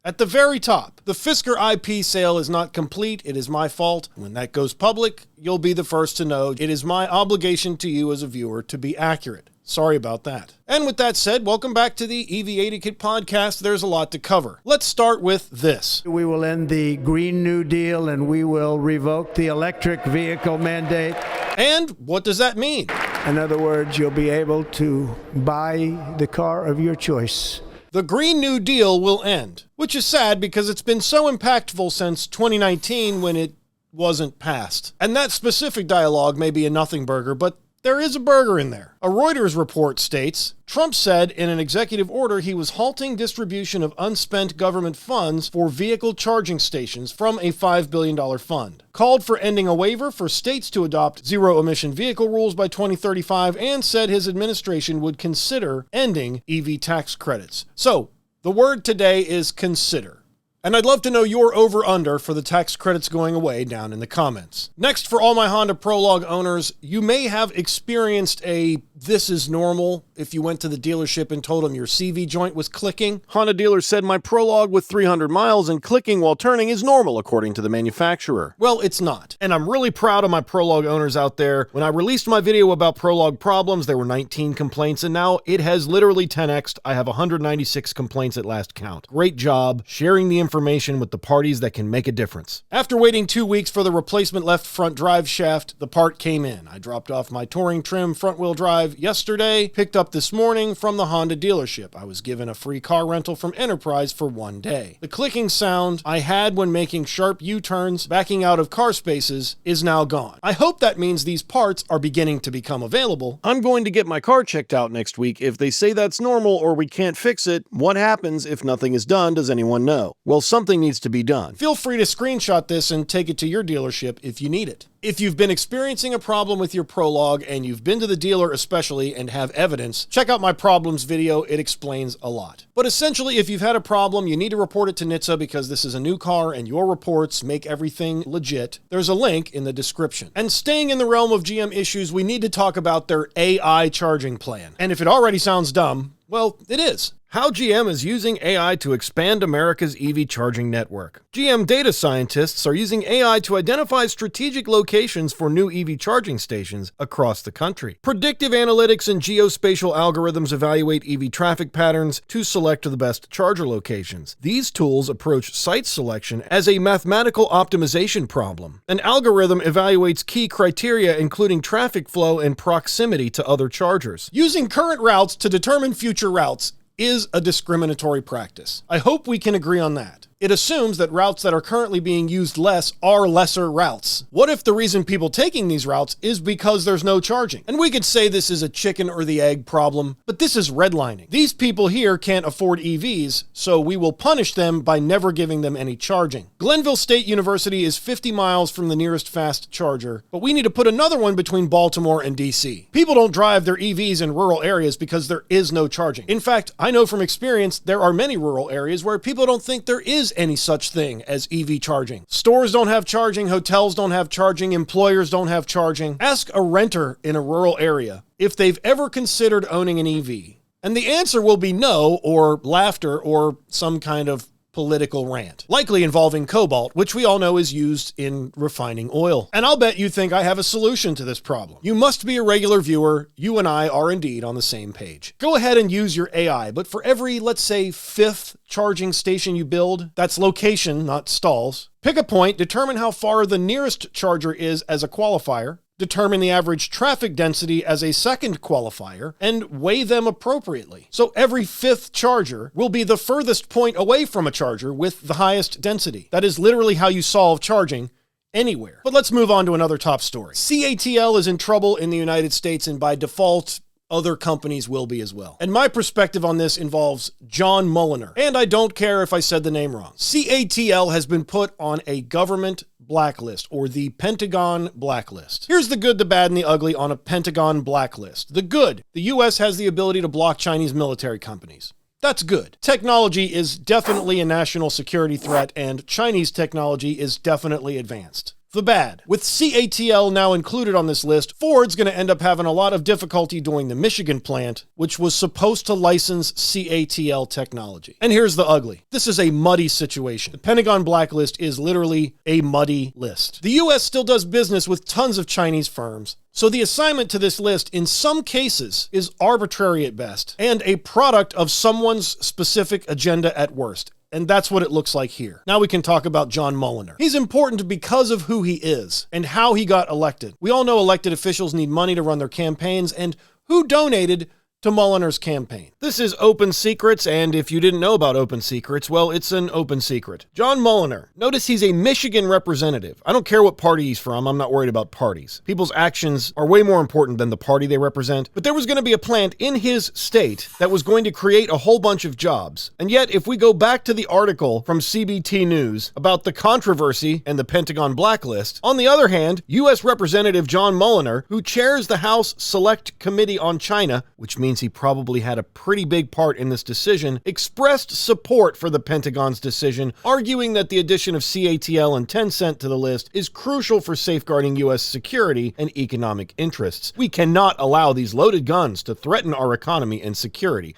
At the very top, the Fisker IP sale is not complete. It is my fault. When that goes public, you'll be the first to know. It is my obligation to you as a viewer to be accurate. Sorry about that. And with that said, welcome back to the EV80quette podcast. There's a lot to cover. Let's start with this. We will end the Green New Deal and we will revoke the electric vehicle mandate. And what does that mean? In other words, you'll be able to buy the car of your choice. The Green New Deal will end, which is sad because it's been so impactful since 2019 when it wasn't passed. And that specific dialogue may be a nothing burger, but there is a burger in there. A Reuters report states, Trump said in an executive order he was halting distribution of unspent government funds for vehicle charging stations from a $5 billion fund, called for ending a waiver for states to adopt zero-emission vehicle rules by 2035, and said his administration would consider ending EV tax credits. So, the word today is consider. And I'd love to know your over-under for the tax credits going away down in the comments. Next, for all my Honda Prologue owners, you may have experienced a "this is normal" if you went to the dealership and told them your CV joint was clicking. Honda dealer said my Prologue with 300 miles and clicking while turning is normal according to the manufacturer. Well, it's not. And I'm really proud of my Prologue owners out there. When I released my video about Prologue problems, there were 19 complaints, and now it has literally 10x'd. I have 196 complaints at last count. Great job sharing the information with the parties that can make a difference. After waiting 2 weeks for the replacement left front drive shaft, the part came in. I dropped off my touring trim front-wheel drive yesterday, picked up this morning from the Honda dealership. I was given a free car rental from Enterprise for 1 day. The clicking sound I had when making sharp U-turns, backing out of car spaces, is now gone. I hope that means these parts are beginning to become available. I'm going to get my car checked out next week. If they say that's normal or we can't fix it, what happens if nothing is done? Does anyone know? Well, something needs to be done. Feel free to screenshot this and take it to your dealership if you need it. If you've been experiencing a problem with your Prologue and you've been to the dealer especially and have evidence, check out my problems video. It explains a lot. But essentially, if you've had a problem, you need to report it to NHTSA because this is a new car and your reports make everything legit. There's a link in the description. And staying in the realm of GM issues, we need to talk about their AI charging plan. And if it already sounds dumb, well, it is. How GM is using AI to expand America's EV charging network. GM data scientists are using AI to identify strategic locations for new EV charging stations across the country. Predictive analytics and geospatial algorithms evaluate EV traffic patterns to select the best charger locations. These tools approach site selection as a mathematical optimization problem. An algorithm evaluates key criteria including traffic flow and proximity to other chargers. Using current routes to determine future routes is a discriminatory practice. I hope we can agree on that. It assumes that routes that are currently being used less are lesser routes. What if the reason people taking these routes is because there's no charging? And we could say this is a chicken or the egg problem, but this is redlining. These people here can't afford EVs, so we will punish them by never giving them any charging. Glenville State University is 50 miles from the nearest fast charger, but we need to put another one between Baltimore and DC. People don't drive their EVs in rural areas because there is no charging. In fact, I know from experience there are many rural areas where people don't think there is any such thing as EV charging. Stores don't have charging, hotels don't have charging, employers don't have charging. Ask a renter in a rural area if they've ever considered owning an EV. And the answer will be no, or laughter, or some kind of political rant, likely involving cobalt, which we all know is used in refining oil. And I'll bet you think I have a solution to this problem. You must be a regular viewer. You and I are indeed on the same page. Go ahead and use your AI, but for every, let's say, 5th charging station you build, that's location, not stalls. Pick a point, determine how far the nearest charger is as a qualifier, determine the average traffic density as a second qualifier, and weigh them appropriately. So every 5th charger will be the furthest point away from a charger with the highest density. That is literally how you solve charging anywhere. But let's move on to another top story. CATL is in trouble in the United States, and by default, other companies will be as well. And my perspective on this involves John Mulliner. And I don't care if I said the name wrong. CATL has been put on a government blacklist, or the Pentagon blacklist. Here's the good, the bad, and the ugly on a Pentagon blacklist. The good: the US has the ability to block Chinese military companies. That's good. Technology is definitely a national security threat, and Chinese technology is definitely advanced. The bad. With CATL now included on this list, Ford's going to end up having a lot of difficulty doing the Michigan plant, which was supposed to license CATL technology. And here's the ugly. This is a muddy situation. The Pentagon Blacklist is literally a muddy list. The US still does business with tons of Chinese firms, so the assignment to this list in some cases is arbitrary at best and a product of someone's specific agenda at worst. And that's what it looks like here. Now we can talk about John Mulliner. He's important because of who he is and how he got elected. We all know elected officials need money to run their campaigns, and who donated to Mulliner's campaign? This is Open Secrets, and if you didn't know about Open Secrets, well, it's an open secret. John Mulliner. Notice he's a Michigan representative. I don't care what party he's from, I'm not worried about parties. People's actions are way more important than the party they represent, but there was going to be a plant in his state that was going to create a whole bunch of jobs. And yet, if we go back to the article from CBT News about the controversy and the Pentagon Blacklist, on the other hand, U.S. Representative John Mulliner, who chairs the House Select Committee on China, which means he probably had a pretty big part in this decision, expressed support for the Pentagon's decision, arguing that the addition of CATL and Tencent to the list is crucial for safeguarding U.S. security and economic interests. We cannot allow these loaded guns to threaten our economy and security.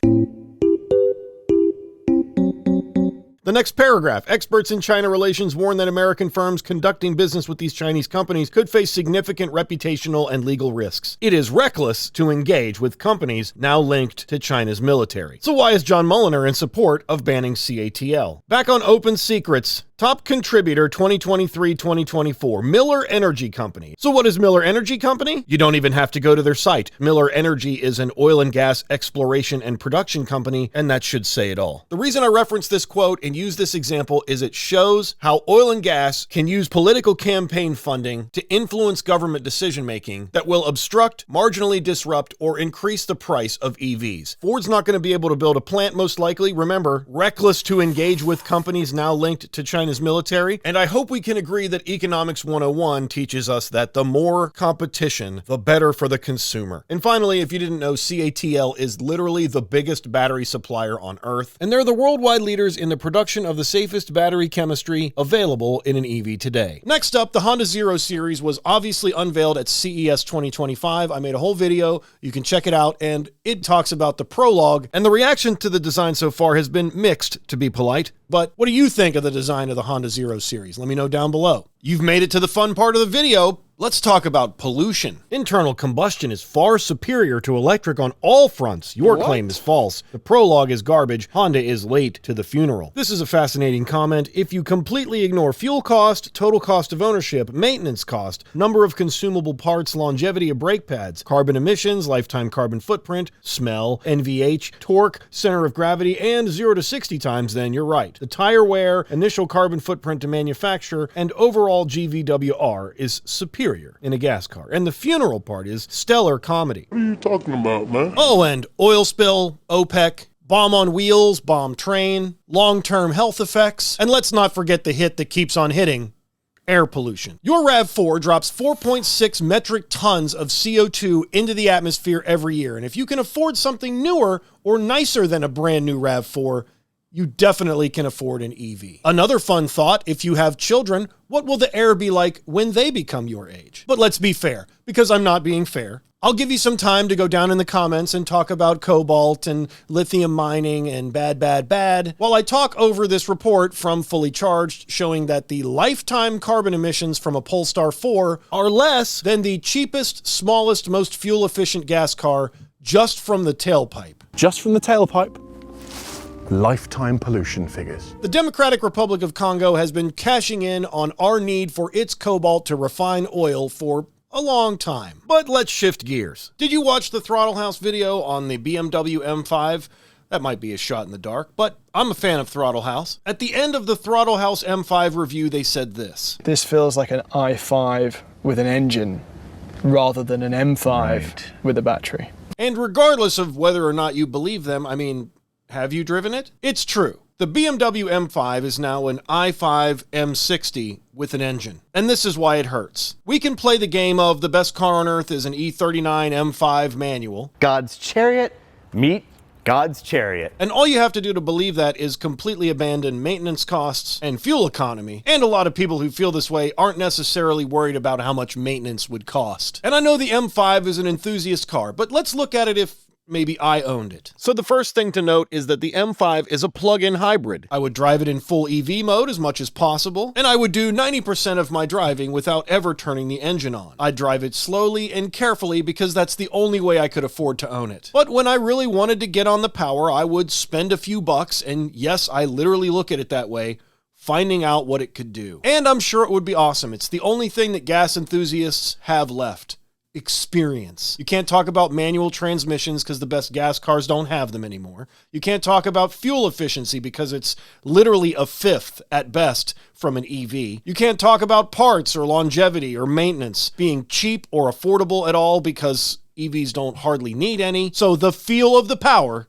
The next paragraph, experts in China relations warn that American firms conducting business with these Chinese companies could face significant reputational and legal risks. It is reckless to engage with companies now linked to China's military. So why is John Mulliner in support of banning CATL? Back on Open Secrets, top contributor 2023-2024, Miller Energy Company. So what is Miller Energy Company? You don't even have to go to their site. Miller Energy is an oil and gas exploration and production company, and that should say it all. The reason I reference this quote and use this example is it shows how oil and gas can use political campaign funding to influence government decision-making that will obstruct, marginally disrupt, or increase the price of EVs. Ford's not going to be able to build a plant, most likely. Remember, reckless to engage with companies now linked to China's military. And I hope we can agree that Economics 101 teaches us that the more competition, the better for the consumer. And finally, if you didn't know, CATL is literally the biggest battery supplier on Earth, and they're the worldwide leaders in the production of the safest battery chemistry available in an EV today. Next up, the Honda Zero series was obviously unveiled at CES 2025. I made a whole video. You can check it out, and it talks about the Prologue, and the reaction to the design so far has been mixed, to be polite. But what do you think of the design of the Honda Zero series? Let me know down below. You've made it to the fun part of the video. Let's talk about pollution. Internal combustion is far superior to electric on all fronts. Your claim is false. The Prologue is garbage. Honda is late to the funeral. This is a fascinating comment. If you completely ignore fuel cost, total cost of ownership, maintenance cost, number of consumable parts, longevity of brake pads, carbon emissions, lifetime carbon footprint, smell, NVH, torque, center of gravity, and 0 to 60 times, then you're right. The tire wear, initial carbon footprint to manufacture, and overall GVWR is superior in a gas car. And the funeral part is stellar comedy. What are you talking about, man? Oh, and oil spill, OPEC, bomb on wheels, bomb train, long-term health effects, and let's not forget the hit that keeps on hitting, air pollution. Your RAV4 drops 4.6 metric tons of CO2 into the atmosphere every year. And if you can afford something newer or nicer than a brand new RAV4, you definitely can afford an EV. Another fun thought, if you have children, what will the air be like when they become your age? But let's be fair, because I'm not being fair. I'll give you some time to go down in the comments and talk about cobalt and lithium mining and bad, while I talk over this report from Fully Charged showing that the lifetime carbon emissions from a Polestar 4 are less than the cheapest, smallest, most fuel-efficient gas car just from the tailpipe. Just from the tailpipe? Lifetime pollution figures. The Democratic Republic of Congo has been cashing in on our need for its cobalt to refine oil for a long time. But let's shift gears. Did you watch the Throttle House video on the BMW M5? That might be a shot in the dark, but I'm a fan of Throttle House. At the end of the Throttle House M5 review, they said this. This feels like an i5 with an engine rather than an M5 with a battery. And regardless of whether or not you believe them, I mean, have you driven it? It's true. The BMW M5 is now an i5 M60 with an engine. And this is why it hurts. We can play the game of the best car on earth is an E39 M5 manual. God's chariot, meet God's chariot. And all you have to do to believe that is completely abandon maintenance costs and fuel economy. And a lot of people who feel this way aren't necessarily worried about how much maintenance would cost. And I know the M5 is an enthusiast car, but let's look at it if maybe I owned it. So the first thing to note is that the M5 is a plug-in hybrid. I would drive it in full EV mode as much as possible, and I would do 90% of my driving without ever turning the engine on. I'd drive it slowly and carefully because that's the only way I could afford to own it. But when I really wanted to get on the power, I would spend a few bucks, and yes, I literally look at it that way, finding out what it could do. And I'm sure it would be awesome. It's the only thing that gas enthusiasts have left. Experience. You can't talk about manual transmissions because the best gas cars don't have them anymore. You can't talk about fuel efficiency because it's literally a fifth at best from an EV. You can't talk about parts or longevity or maintenance being cheap or affordable at all because EVs don't hardly need any. So the feel of the power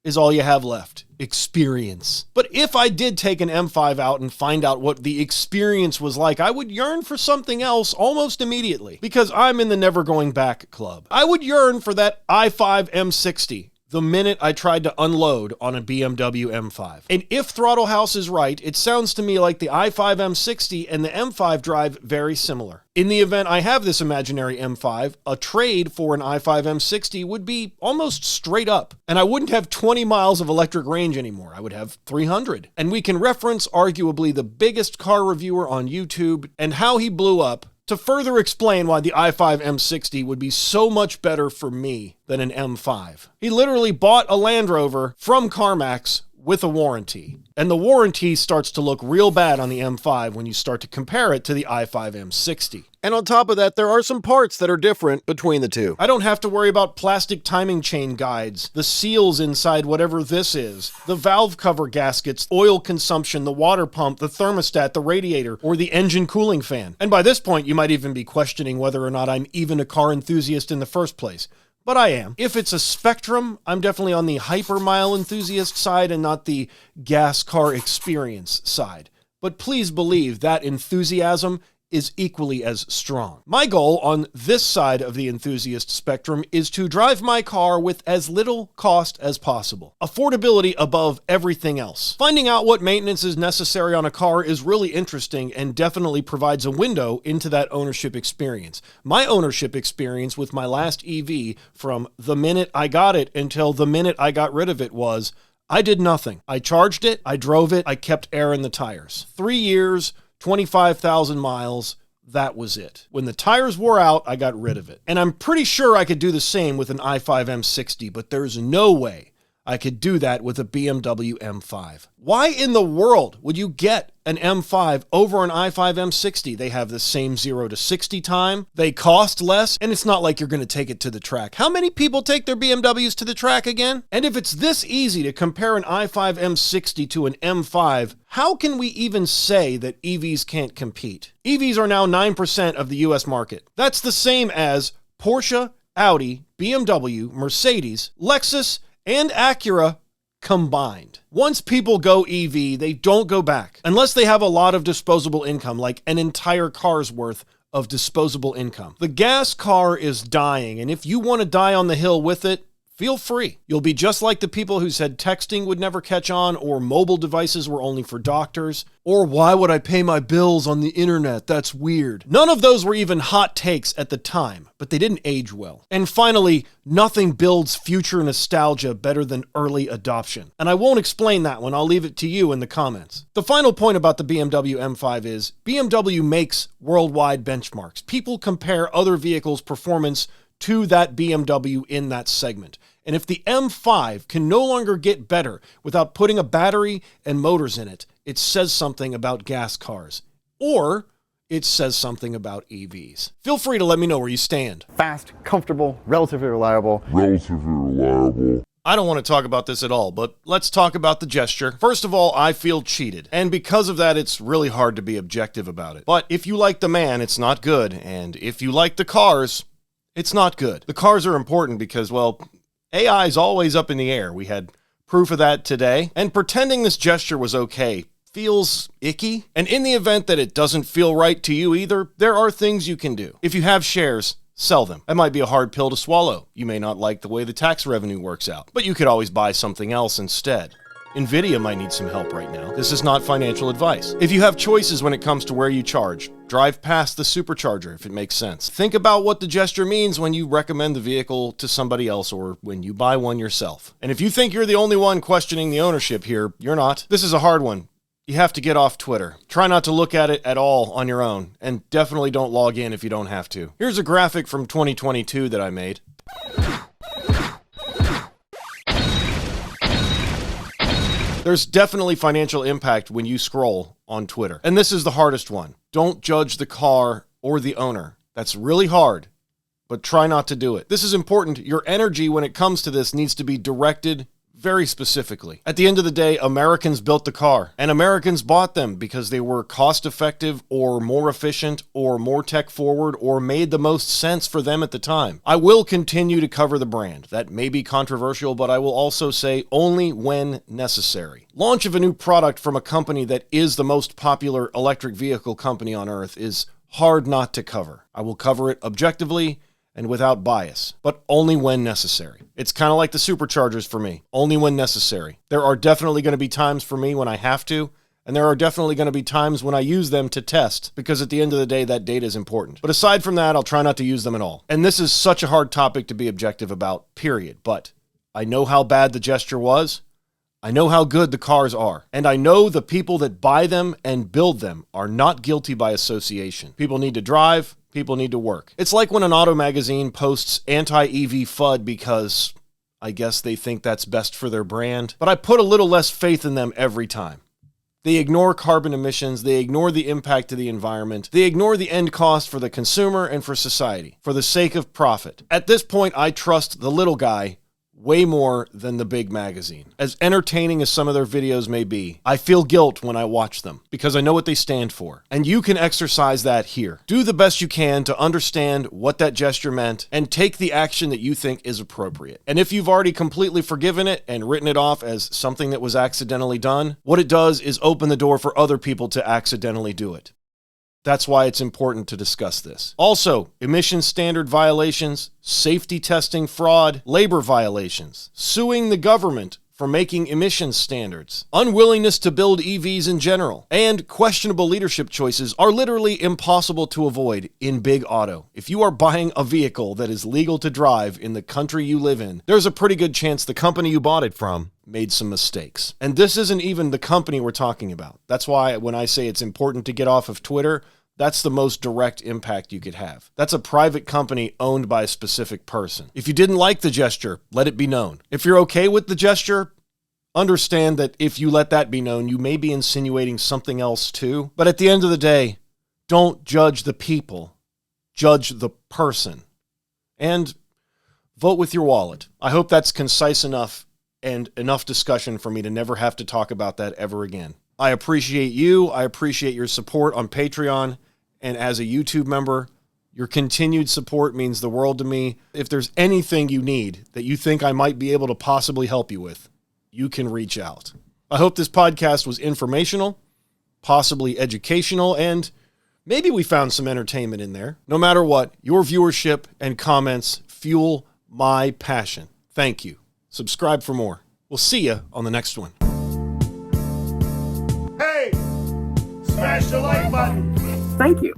is all you have left. Experience. But if I did take an M5 out and find out what the experience was like, I would yearn for something else almost immediately because I'm in the never going back club. I would yearn for that i5 M60 the minute I tried to unload on a BMW M5. And if Throttle House is right, it sounds to me like the i5 M60 and the M5 drive very similar. In the event I have this imaginary M5, a trade for an i5 M60 would be almost straight up. And I wouldn't have 20 miles of electric range anymore. I would have 300. And we can reference arguably the biggest car reviewer on YouTube and how he blew up to further explain why the i5 M60 would be so much better for me than an M5. He literally bought a Land Rover from CarMax with a warranty. And the warranty starts to look real bad on the M5 when you start to compare it to the i5 M60. And on top of that, there are some parts that are different between the two. I don't have to worry about plastic timing chain guides, the seals inside whatever this is, the valve cover gaskets, oil consumption, the water pump, the thermostat, the radiator, or the engine cooling fan. And by this point, you might even be questioning whether or not I'm even a car enthusiast in the first place. But I am. If it's a spectrum, I'm definitely on the hypermile enthusiast side and not the gas car experience side. But please believe that enthusiasm is equally as strong. My goal on this side of the enthusiast spectrum is to drive my car with as little cost as possible. Affordability above everything else. Finding out what maintenance is necessary on a car is really interesting and definitely provides a window into that ownership experience. My ownership experience with my last EV from the minute I got it until the minute I got rid of it was, I did nothing. I charged it, I drove it, I kept air in the tires. 3 years, 25,000 miles, that was it. When the tires wore out, I got rid of it. And I'm pretty sure I could do the same with an i5 M60, but there's no way I could do that with a BMW M5. Why in the world would you get an M5 over an i5 M60? They have the same 0 to 60 time, they cost less, and it's not like you're going to take it to the track. How many people take their BMWs to the track again? And if it's this easy to compare an i5 M60 to an M5, how can we even say that EVs can't compete? EVs are now 9% of the US market. That's the same as Porsche, Audi, BMW, Mercedes, Lexus, and Acura combined. Once people go EV, they don't go back unless they have a lot of disposable income, like an entire car's worth of disposable income. The gas car is dying, and if you want to die on the hill with it, feel free. You'll be just like the people who said texting would never catch on, or mobile devices were only for doctors, or why would I pay my bills on the internet? That's weird. None of those were even hot takes at the time, but they didn't age well. And finally, nothing builds future nostalgia better than early adoption. And I won't explain that one, I'll leave it to you in the comments. The final point about the BMW M5 is, BMW makes worldwide benchmarks. People compare other vehicles' performance to that BMW in that segment. And if the M5 can no longer get better without putting a battery and motors in it, it says something about gas cars. Or it says something about EVs. Feel free to let me know where you stand. Fast, comfortable, relatively reliable. I don't want to talk about this at all, but let's talk about the gesture. First of all, I feel cheated. And because of that, it's really hard to be objective about it. But if you like the man, it's not good. And if you like the cars, it's not good. The cars are important because, well, AI is always up in the air. We had proof of that today. And pretending this gesture was okay feels icky. And in the event that it doesn't feel right to you either, there are things you can do. If you have shares, sell them. That might be a hard pill to swallow. You may not like the way the tax revenue works out, but you could always buy something else instead. NVIDIA might need some help right now. This is not financial advice. If you have choices when it comes to where you charge, drive past the supercharger if it makes sense. Think about what the gesture means when you recommend the vehicle to somebody else or when you buy one yourself. And if you think you're the only one questioning the ownership here, you're not. This is a hard one. You have to get off Twitter. Try not to look at it at all on your own, and definitely don't log in if you don't have to. Here's a graphic from 2022 that I made. There's definitely financial impact when you scroll on Twitter. And this is the hardest one. Don't judge the car or the owner. That's really hard, but try not to do it. This is important. Your energy when it comes to this needs to be directed very specifically. At the end of the day, Americans built the car, and Americans bought them because they were cost-effective or more efficient or more tech-forward or made the most sense for them at the time. I will continue to cover the brand. That may be controversial, but I will also say only when necessary. Launch of a new product from a company that is the most popular electric vehicle company on earth is hard not to cover. I will cover it objectively and without bias, but only when necessary. It's kind of like the superchargers for me, only when necessary. There are definitely going to be times for me when I have to, and there are definitely going to be times when I use them to test, because at the end of the day, that data is important. But aside from that, I'll try not to use them at all. And this is such a hard topic to be objective about, period. But I know how bad the gesture was. I know how good the cars are. And I know the people that buy them and build them are not guilty by association. People need to drive. People need to work. It's like when an auto magazine posts anti-EV FUD because I guess they think that's best for their brand. But I put a little less faith in them every time. They ignore carbon emissions. They ignore the impact to the environment. They ignore the end cost for the consumer and for society for the sake of profit. At this point, I trust the little guy way more than the big magazine. As entertaining as some of their videos may be, I feel guilt when I watch them because I know what they stand for. And you can exercise that here. Do the best you can to understand what that gesture meant and take the action that you think is appropriate. And if you've already completely forgiven it and written it off as something that was accidentally done, what it does is open the door for other people to accidentally do it. That's why it's important to discuss this. Also, emission standard violations, safety testing fraud, labor violations, suing the government for making emissions standards, unwillingness to build EVs in general, and questionable leadership choices are literally impossible to avoid in big auto. If you are buying a vehicle that is legal to drive in the country you live in, there's a pretty good chance the company you bought it from made some mistakes. And this isn't even the company we're talking about. That's why when I say it's important to get off of Twitter, that's the most direct impact you could have. That's a private company owned by a specific person. If you didn't like the gesture, let it be known. If you're okay with the gesture, understand that if you let that be known, you may be insinuating something else too. But at the end of the day, don't judge the people, judge the person. And vote with your wallet. I hope that's concise enough and enough discussion for me to never have to talk about that ever again. I appreciate you. I appreciate your support on Patreon. And as a YouTube member, your continued support means the world to me. If there's anything you need that you think I might be able to possibly help you with, you can reach out. I hope this podcast was informational, possibly educational, and maybe we found some entertainment in there. No matter what, your viewership and comments fuel my passion. Thank you. Subscribe for more. We'll see you on the next one. Hey, smash the like button. Thank you.